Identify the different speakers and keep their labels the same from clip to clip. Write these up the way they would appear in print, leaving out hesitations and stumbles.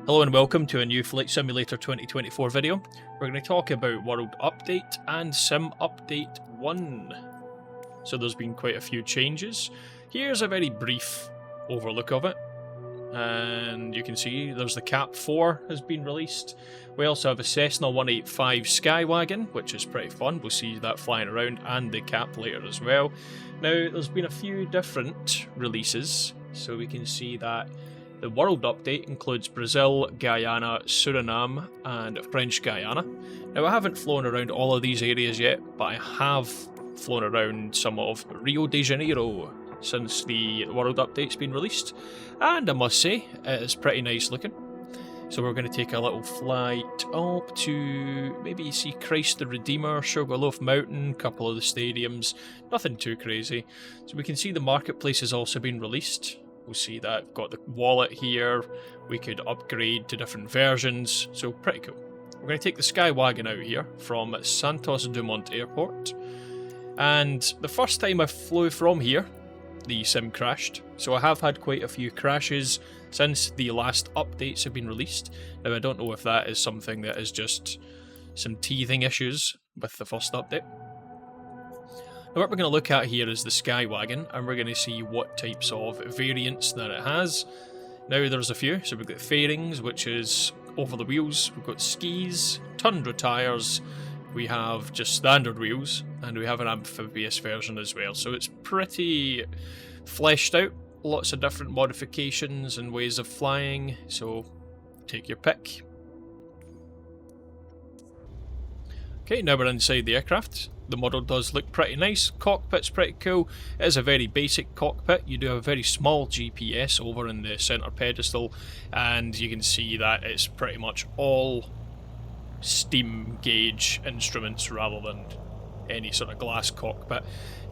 Speaker 1: Hello and welcome to a new Flight Simulator 2024 video. We're going to talk about World Update and Sim Update 1. So there's been quite a few changes. Here's a very brief overlook of it. And you can see there's the Cap 4 has been released. We also have a Cessna 185 Skywagon, which is pretty fun. We'll see that flying around, and the Cap later as well. Now, there's been a few different releases, so we can see that the World Update includes Brazil, Guyana, Suriname, and French Guyana. Now, I haven't flown around all of these areas yet, but I have flown around some of Rio de Janeiro since the World Update's been released, and I must say, it is pretty nice looking. So we're going to take a little flight up to maybe see Christ the Redeemer, Sugarloaf Mountain, a couple of the stadiums, nothing too crazy. So we can see the marketplace has also been released. We'll see that I've got the wallet here, we could upgrade to different versions, so pretty cool. We're going to take the Skywagon out here from Santos Dumont Airport, and the first time I flew from here, the sim crashed, so I have had quite a few crashes since the last updates have been released. Now I don't know if that is something that is just some teething issues with the first update. Now what we're going to look at here is the Skywagon, and we're going to see what types of variants that it has. Now there's a few, so we've got fairings, which is over the wheels, we've got skis, tundra tyres, we have just standard wheels, and we have an amphibious version as well. So it's pretty fleshed out, lots of different modifications and ways of flying, so take your pick. Okay, now we're inside the aircraft. The model does look pretty nice, cockpit's pretty cool. It is a very basic cockpit. You do have a very small GPS over in the centre pedestal, and you can see that it's pretty much all steam gauge instruments rather than any sort of glass cockpit.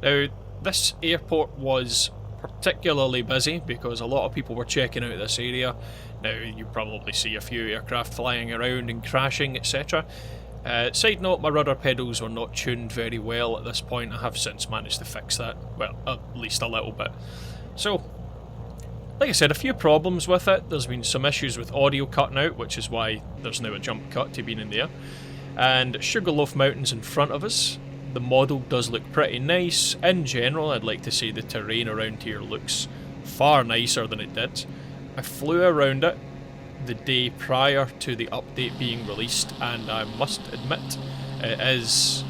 Speaker 1: Now, this airport was particularly busy because a lot of people were checking out this area. Now, you probably see a few aircraft flying around and crashing, etc. Side note, my rudder pedals were not tuned very well at this point. I have since managed to fix that, well, at least a little bit. So, like I said, a few problems with it. There's been some issues with audio cutting out, which is why there's now a jump cut to being in there. And Sugarloaf Mountain's in front of us. The model does look pretty nice. In general, I'd like to say the terrain around here looks far nicer than it did. I flew around it the day prior to the update being released, and I must admit it is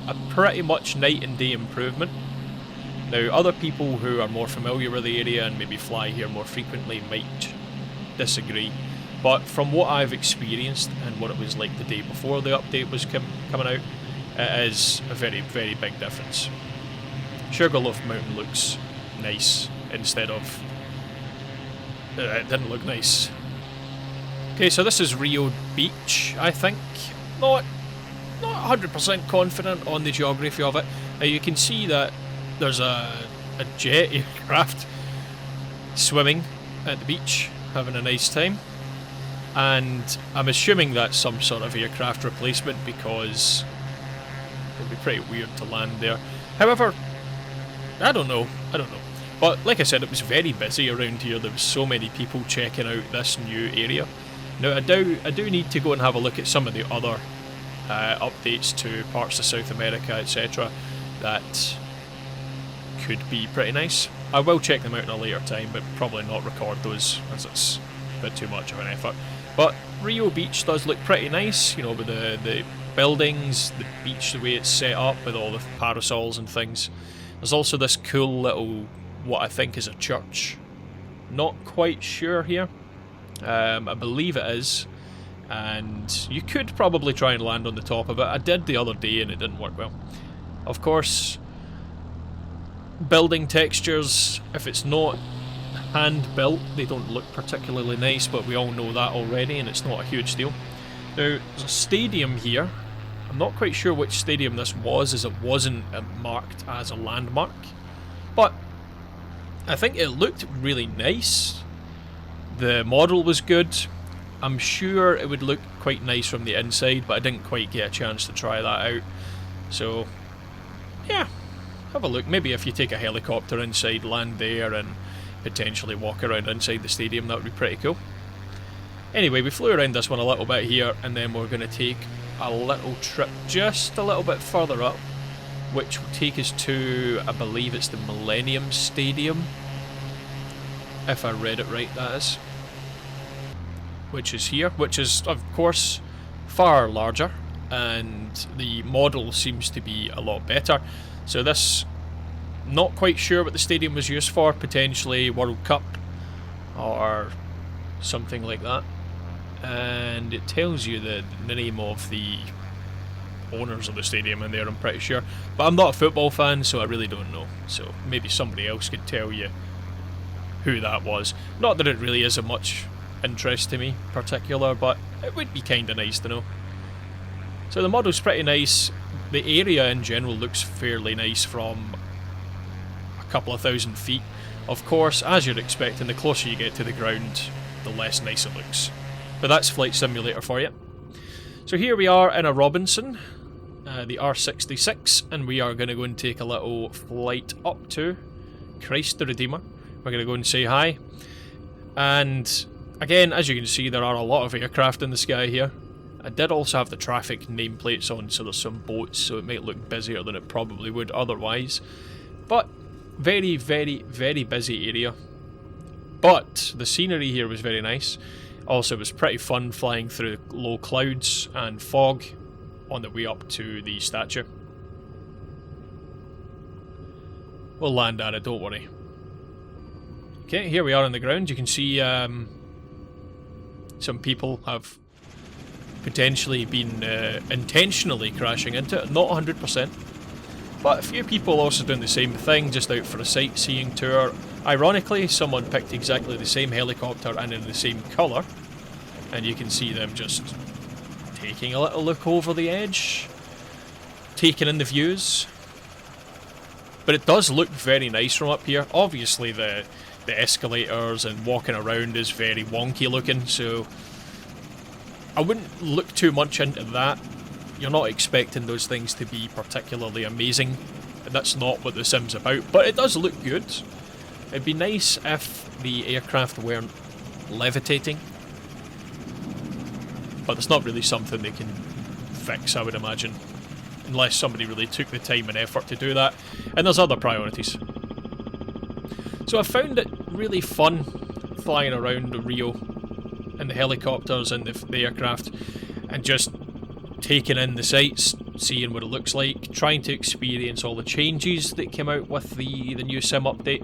Speaker 1: a pretty much night and day improvement. Now, other people who are more familiar with the area and maybe fly here more frequently might disagree, but from what I've experienced and what it was like the day before the update was coming out, it is a very, very big difference. Sugarloaf Mountain looks nice instead of... it didn't look nice. Okay, so this is Rio Beach, I think. Not 100% confident on the geography of it. Now you can see that there's a jet aircraft swimming at the beach, having a nice time. And I'm assuming that's some sort of aircraft replacement because it would be pretty weird to land there. However, I don't know. But like I said, it was very busy around here. There was so many people checking out this new area. Now I do need to go and have a look at some of the other updates to parts of South America, etc. that could be pretty nice. I will check them out in a later time, but probably not record those as it's a bit too much of an effort. But Rio Beach does look pretty nice, you know, with the buildings, the beach, the way it's set up with all the parasols and things. There's also this cool little, what I think is a church. Not quite sure here. I believe it is, and you could probably try and land on the top of it. I did the other day and it didn't work well. Of course, building textures, if it's not hand built, they don't look particularly nice, but we all know that already and it's not a huge deal. Now, there's a stadium here. I'm not quite sure which stadium this was, as it wasn't marked as a landmark, but I think it looked really nice. The model was good. I'm sure it would look quite nice from the inside, but I didn't quite get a chance to try that out. So, yeah, have a look. Maybe if you take a helicopter inside, land there, and potentially walk around inside the stadium, that would be pretty cool. Anyway, we flew around this one a little bit here, and then we're going to take a little trip just a little bit further up, which will take us to, I believe it's the Millennium Stadium, if I read it right, that is. Which is here, which is, of course, far larger, and the model seems to be a lot better. So this, not quite sure what the stadium was used for, potentially World Cup or something like that. And it tells you the name of the owners of the stadium in there, I'm pretty sure. But I'm not a football fan, so I really don't know. So maybe somebody else could tell you who that was. Not that it really is of much interest to me particular, but it would be kind of nice to know. So the model's pretty nice. The area in general looks fairly nice from a couple of thousand feet. Of course, as you're expecting, the closer you get to the ground, the less nice it looks. But that's Flight Simulator for you. So here we are in a Robinson, the R66, and we are going to go and take a little flight up to Christ the Redeemer. We're going to go and say hi. And again, as you can see, there are a lot of aircraft in the sky here. I did also have the traffic nameplates on, so there's some boats, so it might look busier than it probably would otherwise. But very, very, very busy area. But the scenery here was very nice. Also, it was pretty fun flying through low clouds and fog on the way up to the statue. We'll land at it, don't worry. Okay, here we are on the ground. You can see some people have potentially been intentionally crashing into it. Not 100%. But a few people also doing the same thing, just out for a sightseeing tour. Ironically, someone picked exactly the same helicopter and in the same colour. And you can see them just taking a little look over the edge. Taking in the views. But it does look very nice from up here. Obviously the escalators and walking around is very wonky looking, so I wouldn't look too much into that. You're not expecting those things to be particularly amazing. That's not what the Sim's about, but it does look good. It'd be nice if the aircraft weren't levitating, but it's not really something they can fix, I would imagine, unless somebody really took the time and effort to do that, and there's other priorities. So I found it really fun flying around Rio in the helicopters and the aircraft, and just taking in the sights, seeing what it looks like, trying to experience all the changes that came out with the new Sim update.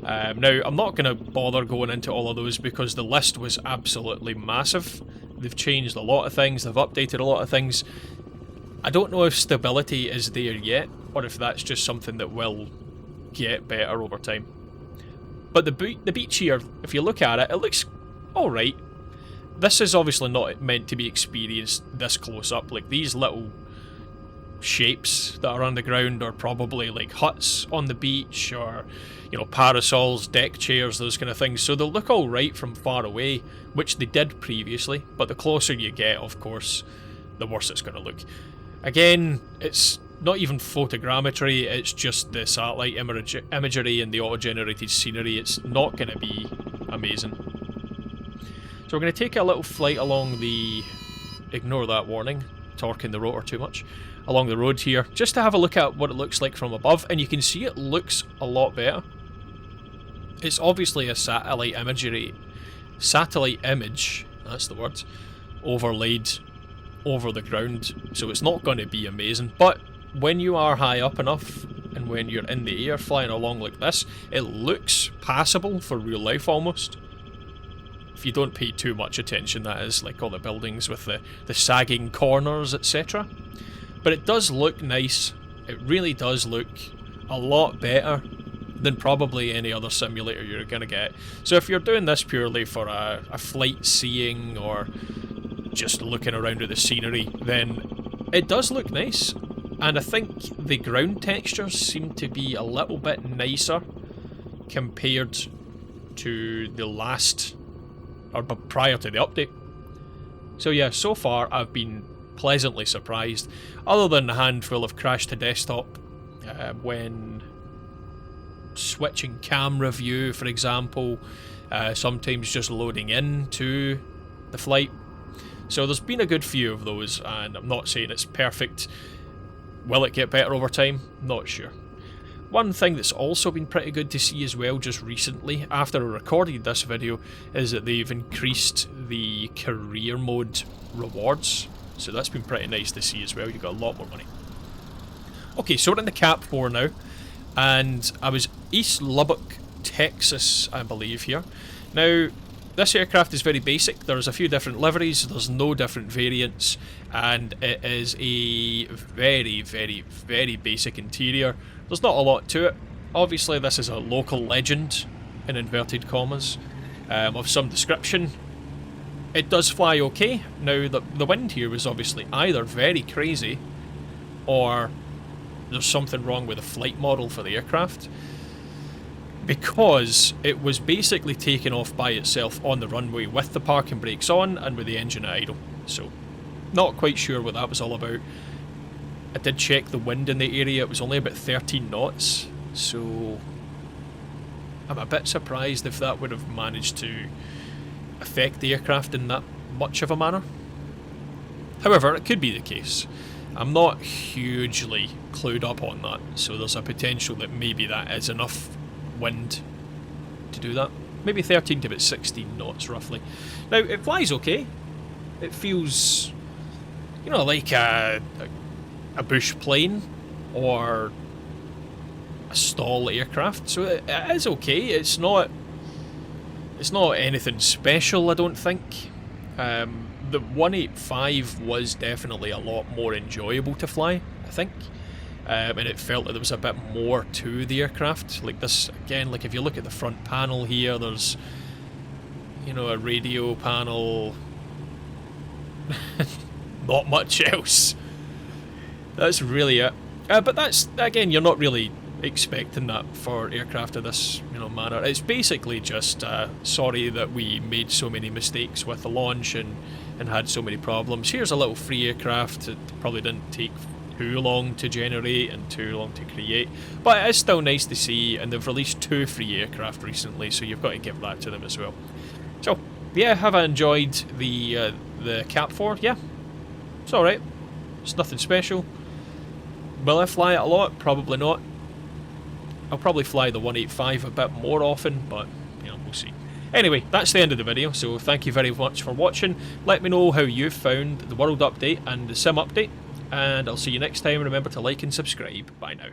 Speaker 1: Now, I'm not going to bother going into all of those because the list was absolutely massive. They've changed a lot of things, they've updated a lot of things. I don't know if stability is there yet, or if that's just something that will get better over time. But the beach here, if you look at it, it looks alright. This is obviously not meant to be experienced this close up. Like, these little shapes that are on the ground are probably like huts on the beach, or, you know, parasols, deck chairs, those kind of things. So they'll look alright from far away, which they did previously, but the closer you get, of course, the worse it's going to look. Again, it's not even photogrammetry, it's just the satellite imagery and the auto-generated scenery. It's not going to be amazing. So we're going to take a little flight along the... Ignore that warning, torquing the rotor too much. Along the road here, just to have a look at what it looks like from above, and you can see it looks a lot better. It's obviously a satellite image, that's the word, overlaid over the ground, so it's not going to be amazing, but when you are high up enough, and when you're in the air flying along like this, it looks passable for real life almost. If you don't pay too much attention, that is, like all the buildings with the sagging corners, etc. But it does look nice. It really does look a lot better than probably any other simulator you're going to get. So if you're doing this purely for a flight seeing or just looking around at the scenery, then it does look nice. And I think the ground textures seem to be a little bit nicer compared to the last, or prior to the update. So yeah, so far I've been pleasantly surprised, other than a handful of crash to desktop when switching camera view, for example, sometimes just loading into the flight. So there's been a good few of those, and I'm not saying it's perfect. Will it get better over time? Not sure. One thing that's also been pretty good to see as well just recently, after I recorded this video, is that they've increased the career mode rewards. So that's been pretty nice to see as well. You've got a lot more money. Okay, so we're in the Cap 4 now, and I was East Lubbock, Texas, I believe here. Now, this aircraft is very basic. There's a few different liveries, there's no different variants, and it is a very, very, very basic interior. There's not a lot to it. Obviously, this is a local legend, in inverted commas, of some description. It does fly okay. Now, the wind here was obviously either very crazy, or there's something wrong with the flight model for the aircraft, because it was basically taken off by itself on the runway with the parking brakes on and with the engine at idle. So, not quite sure what that was all about. I did check the wind in the area, it was only about 13 knots, so I'm a bit surprised if that would have managed to affect the aircraft in that much of a manner. However, it could be the case. I'm not hugely clued up on that, so there's a potential that maybe that is enough wind to do that. Maybe 13 to about 16 knots roughly. Now, it flies okay. It feels, you know, like a bush plane or a stall aircraft, so it is okay. It's not anything special, I don't think. The 185 was definitely a lot more enjoyable to fly, I think. And it felt that there was a bit more to the aircraft. Like this, again, like if you look at the front panel here, there's, you know, a radio panel. Not much else. That's really it. But that's, again, you're not really expecting that for aircraft of this, you know, manner. It's basically just sorry that we made so many mistakes with the launch and had so many problems. Here's a little free aircraft. It probably didn't take too long to generate and too long to create, but it is still nice to see, and they've released 2 free aircraft recently, so you've got to give that to them as well. So yeah, have I enjoyed the Cap 4? Yeah, it's alright. It's nothing special. Will I fly it a lot? Probably not. I'll probably fly the 185 a bit more often, but, you know, we'll see. Anyway, that's the end of the video, so thank you very much for watching. Let me know how you found the World Update and the Sim Update, and I'll see you next time. Remember to like and subscribe. Bye now.